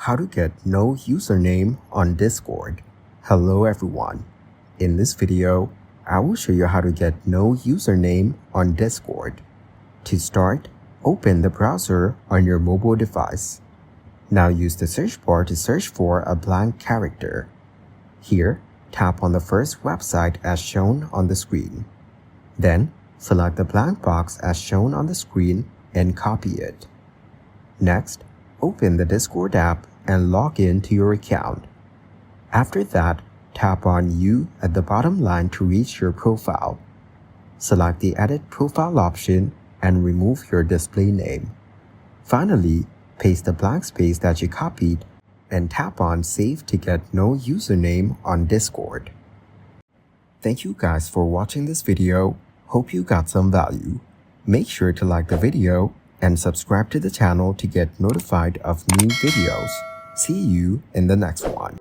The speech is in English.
How to get no username on Discord. Hello everyone. In this video, I will show you how to get no username on Discord. To start, open the browser on your mobile device. Now use the search bar to search for a blank character. Here, tap on the first website as shown on the screen. Then, select the blank box as shown on the screen and copy it. Next, open the Discord app and log in to your account. After that, tap on You at the bottom line to reach your profile. Select the Edit Profile option and remove your display name. Finally, paste the blank space that you copied and tap on Save to get no username on Discord. Thank you guys for watching this video. Hope you got some value. Make sure to like the video and subscribe to the channel to get notified of new videos. See you in the next one.